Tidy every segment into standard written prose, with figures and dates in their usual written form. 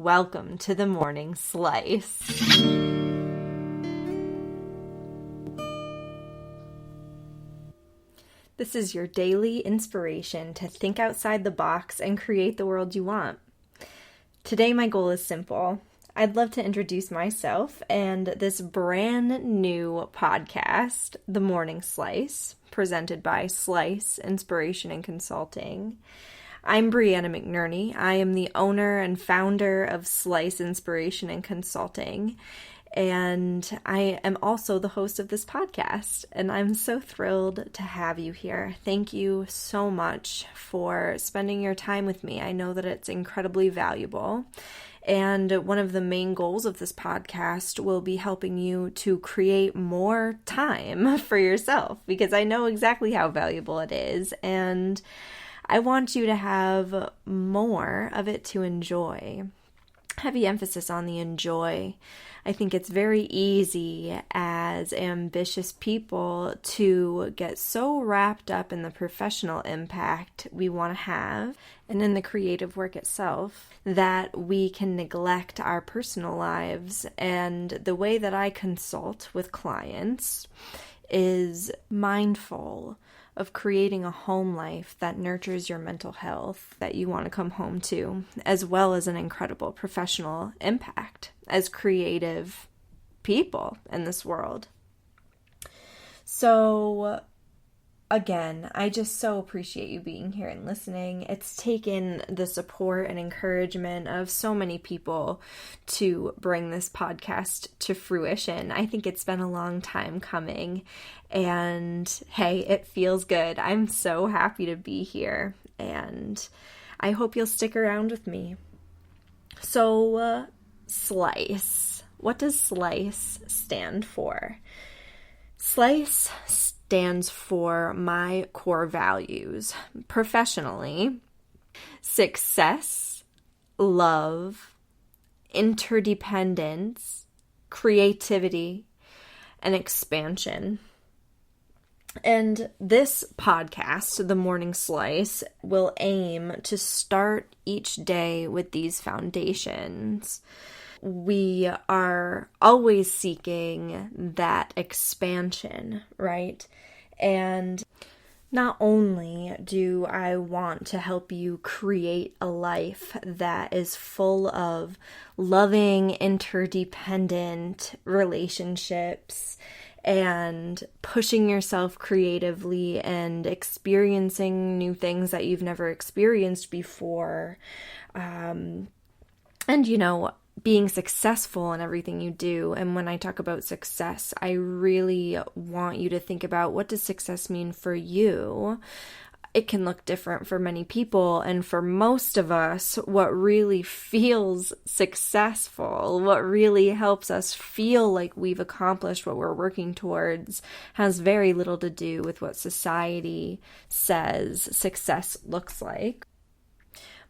Welcome to the Morning Slice. This is your daily inspiration to think outside the box and create the world you want. Today, my goal is simple. I'd love to introduce myself and this brand new podcast, The Morning Slice, presented by S.L.I.C.E Inspiration and Consulting. I'm Brianna McInerny. I am the owner and founder of S.L.I.C.E Inspiration and Consulting, and I am also the host of this podcast, and I'm so thrilled to have you here. Thank you so much for spending your time with me. I know that it's incredibly valuable, and one of the main goals of this podcast will be helping you to create more time for yourself, because I know exactly how valuable it is, and I want you to have more of it to enjoy. Heavy emphasis on the enjoy. I think it's very easy as ambitious people to get so wrapped up in the professional impact we want to have and in the creative work itself that we can neglect our personal lives. And the way that I consult with clients is mindful of creating a home life that nurtures your mental health that you want to come home to, as well as an incredible professional impact as creative people in this world. So, again, I just so appreciate you being here and listening. It's taken the support and encouragement of so many people to bring this podcast to fruition. I think it's been a long time coming, and hey, it feels good. I'm so happy to be here, and I hope you'll stick around with me. So, S.L.I.C.E. What does S.L.I.C.E. stand for? S.L.I.C.E. stands for my core values professionally: success, love, interdependence, creativity, and expansion. And this podcast, The Morning Slice, will aim to start each day with these foundations. We are always seeking that expansion, right? And not only do I want to help you create a life that is full of loving, interdependent relationships and pushing yourself creatively and experiencing new things that you've never experienced before, and being successful in everything you do. And when I talk about success, I really want you to think about, what does success mean for you? It can look different for many people, and for most of us, what really feels successful, what really helps us feel like we've accomplished what we're working towards, has very little to do with what society says success looks like.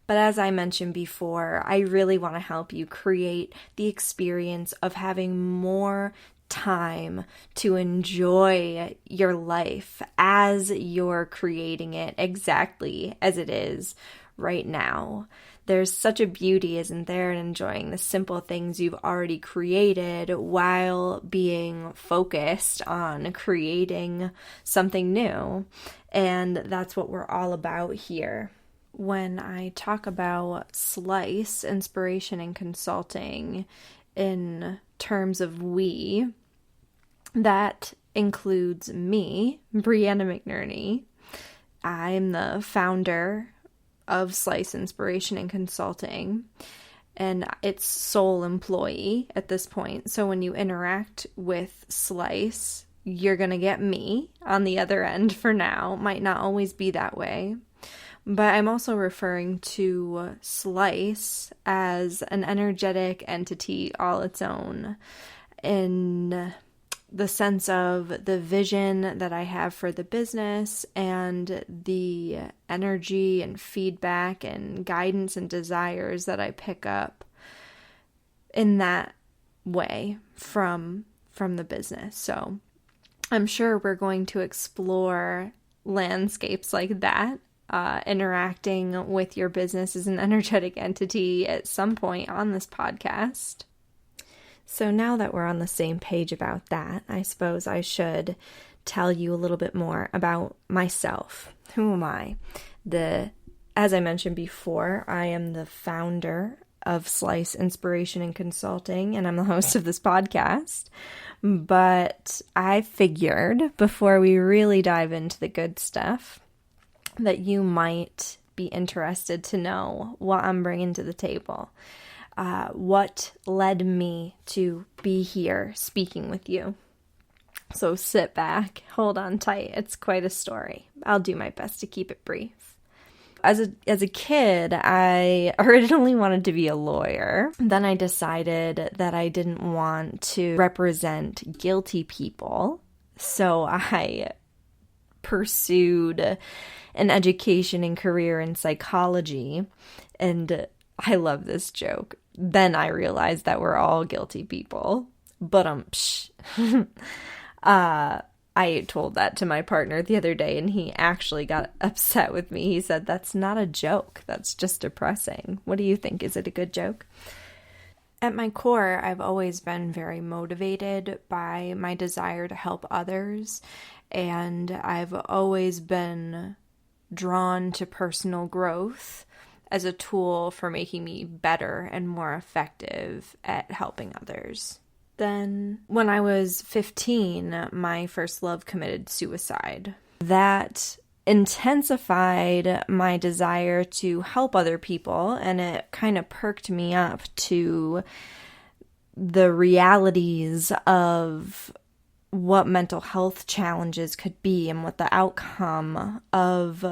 But as I mentioned before, I really want to help you create the experience of having more time to enjoy your life as you're creating it exactly as it is right now. There's such a beauty, isn't there, in enjoying the simple things you've already created while being focused on creating something new. And that's what we're all about here. When I talk about S.L.I.C.E Inspiration and Consulting in terms of we, that includes me, Brianna McInerny. I'm the founder of S.L.I.C.E Inspiration and Consulting, and it's sole employee at this point. So when you interact with S.L.I.C.E, you're going to get me on the other end for now. Might not always be that way. But I'm also referring to S.L.I.C.E as an energetic entity all its own, in the sense of the vision that I have for the business and the energy and feedback and guidance and desires that I pick up in that way from the business. So I'm sure we're going to explore landscapes like that interacting with your business as an energetic entity at some point on this podcast. So now that we're on the same page about that, I suppose I should tell you a little bit more about myself. Who am I? As I mentioned before, I am the founder of S.L.I.C.E Inspiration and Consulting, and I'm the host of this podcast. But I figured before we really dive into the good stuff that you might be interested to know what I'm bringing to the table. What led me to be here speaking with you. So sit back, hold on tight. It's quite a story. I'll do my best to keep it brief. As a kid, I originally wanted to be a lawyer. Then I decided that I didn't want to represent guilty people. So I pursued an education and career in psychology. And I love this joke. Then I realized that we're all guilty people. But I told that to my partner the other day, and he actually got upset with me. He said, "That's not a joke. That's just depressing. What do you think? Is it a good joke?" At my core, I've always been very motivated by my desire to help others, and I've always been drawn to personal growth as a tool for making me better and more effective at helping others. Then, when I was 15, my first love committed suicide. That intensified my desire to help other people, and it kind of perked me up to the realities of what mental health challenges could be and what the outcome of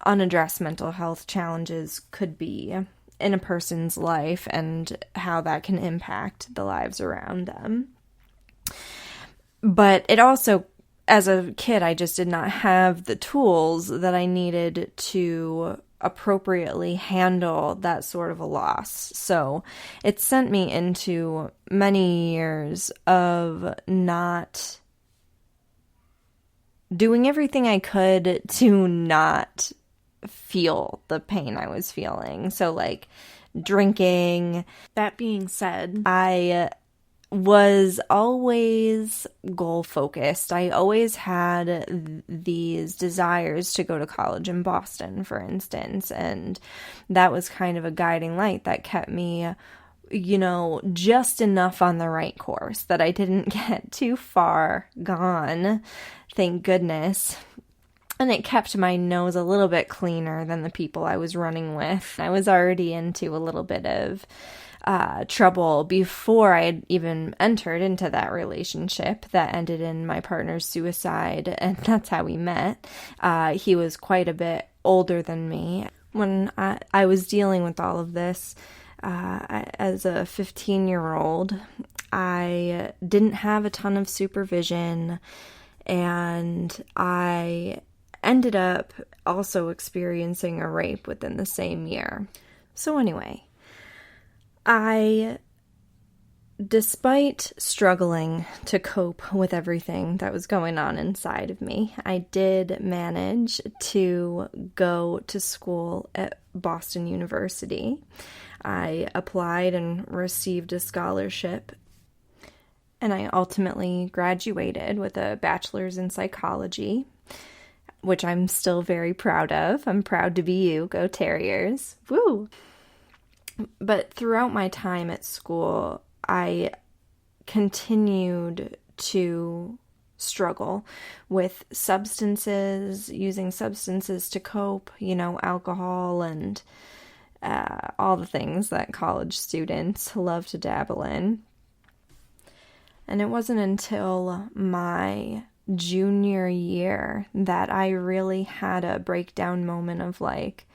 unaddressed mental health challenges could be in a person's life and how that can impact the lives around them. But it also, as a kid, I just did not have the tools that I needed to appropriately handle that sort of a loss. So it sent me into many years of not doing everything I could to not feel the pain I was feeling. So like drinking. That being said, I was always goal focused. I always had these desires to go to college in Boston, for instance, and that was kind of a guiding light that kept me, just enough on the right course that I didn't get too far gone, thank goodness. And it kept my nose a little bit cleaner than the people I was running with. I was already into a little bit of trouble before I had even entered into that relationship that ended in my partner's suicide, and that's how we met. He was quite a bit older than me. When I was dealing with all of this as a 15-year-old, I didn't have a ton of supervision, and I ended up also experiencing a rape within the same year. So anyway, despite struggling to cope with everything that was going on inside of me, I did manage to go to school at Boston University. I applied and received a scholarship, and I ultimately graduated with a bachelor's in psychology, which I'm still very proud of. I'm proud to be you. Go Terriers. Woo! But throughout my time at school, I continued to struggle with substances, using substances to cope, alcohol and all the things that college students love to dabble in. And it wasn't until my junior year that I really had a breakdown moment of like,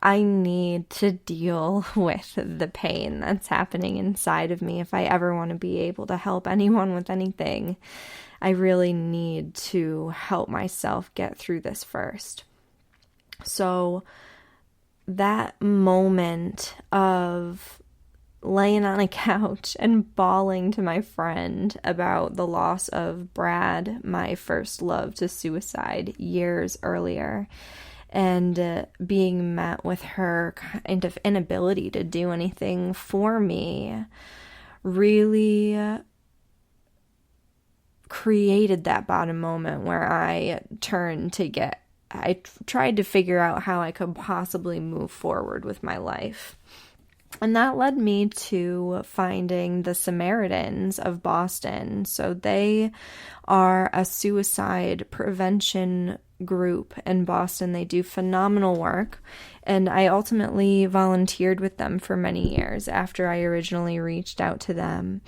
I need to deal with the pain that's happening inside of me. If I ever want to be able to help anyone with anything, I really need to help myself get through this first. So that moment of laying on a couch and bawling to my friend about the loss of Brad, my first love, to suicide years earlier, and being met with her kind of inability to do anything for me really created that bottom moment where I tried to figure out how I could possibly move forward with my life. And that led me to finding the Samaritans of Boston. So they are a suicide prevention group in Boston. They do phenomenal work. And I ultimately volunteered with them for many years after I originally reached out to them.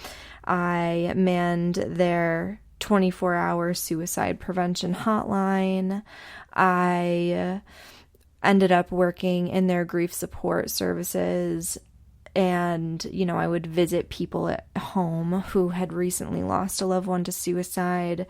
I manned their 24-hour suicide prevention hotline. I ended up working in their grief support services, and, I would visit people at home who had recently lost a loved one to suicide.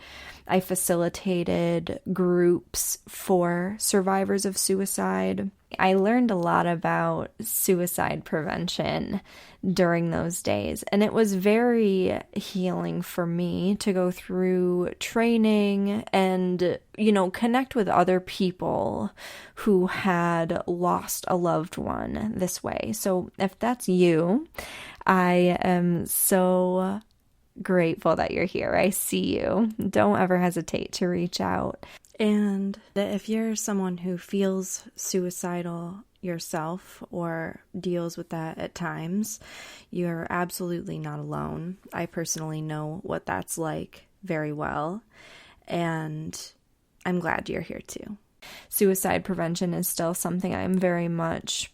I facilitated groups for survivors of suicide. I learned a lot about suicide prevention during those days, and it was very healing for me to go through training and, connect with other people who had lost a loved one this way. So if that's you, I am so grateful that you're here. I see you. Don't ever hesitate to reach out. And if you're someone who feels suicidal yourself or deals with that at times, you're absolutely not alone. I personally know what that's like very well, and I'm glad you're here too. Suicide prevention is still something I'm very much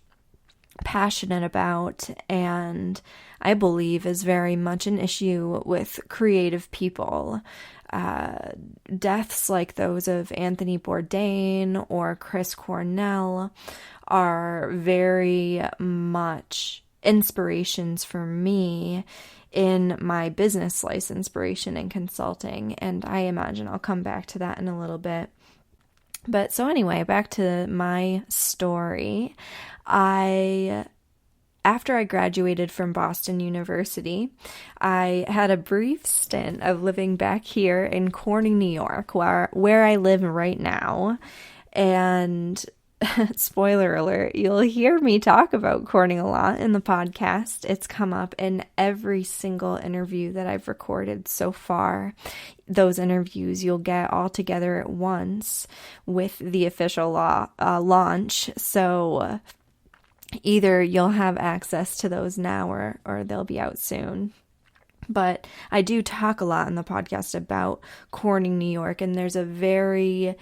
passionate about, and I believe is very much an issue with creative people. Deaths like those of Anthony Bourdain or Chris Cornell are very much inspirations for me in my business life inspiration and consulting, and I imagine I'll come back to that in a little bit. But so anyway, back to my story. After I graduated from Boston University, I had a brief stint of living back here in Corning, New York, where I live right now. And spoiler alert, you'll hear me talk about Corning a lot in the podcast. It's come up in every single interview that I've recorded so far. Those interviews you'll get all together at once with the official launch. So either you'll have access to those now or they'll be out soon. But I do talk a lot in the podcast about Corning, New York, and there's a very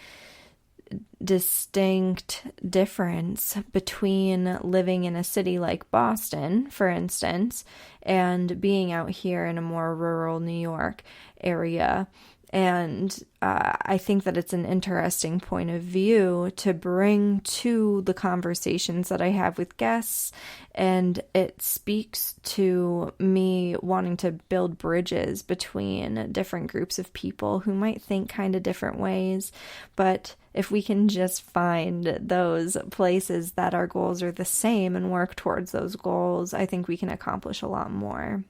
distinct difference between living in a city like Boston, for instance, and being out here in a more rural New York area. And I think that it's an interesting point of view to bring to the conversations that I have with guests, and it speaks to me wanting to build bridges between different groups of people who might think kind of different ways. But if we can just find those places that our goals are the same and work towards those goals, I think we can accomplish a lot more.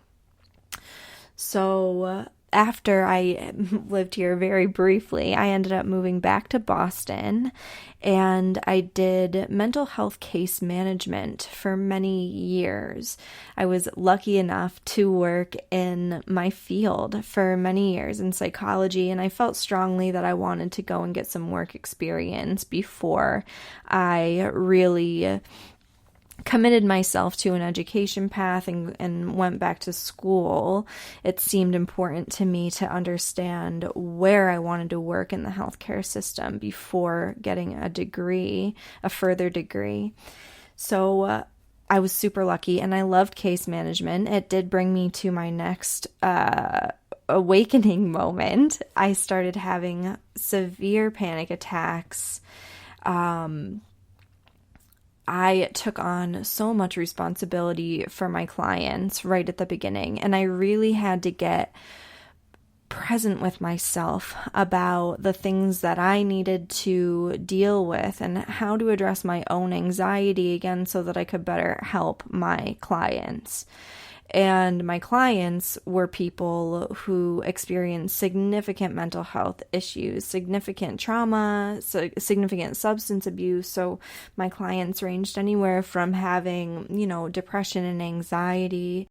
So after I lived here very briefly, I ended up moving back to Boston, and I did mental health case management for many years. I was lucky enough to work in my field for many years in psychology, and I felt strongly that I wanted to go and get some work experience before I really committed myself to an education path and went back to school. It seemed important to me to understand where I wanted to work in the healthcare system before getting a further degree. So I was super lucky, and I loved case management. It did bring me to my next awakening moment. I started having severe panic attacks. I took on so much responsibility for my clients right at the beginning, and I really had to get present with myself about the things that I needed to deal with and how to address my own anxiety again so that I could better help my clients. And my clients were people who experienced significant mental health issues, significant trauma, significant substance abuse. So my clients ranged anywhere from having, depression and anxiety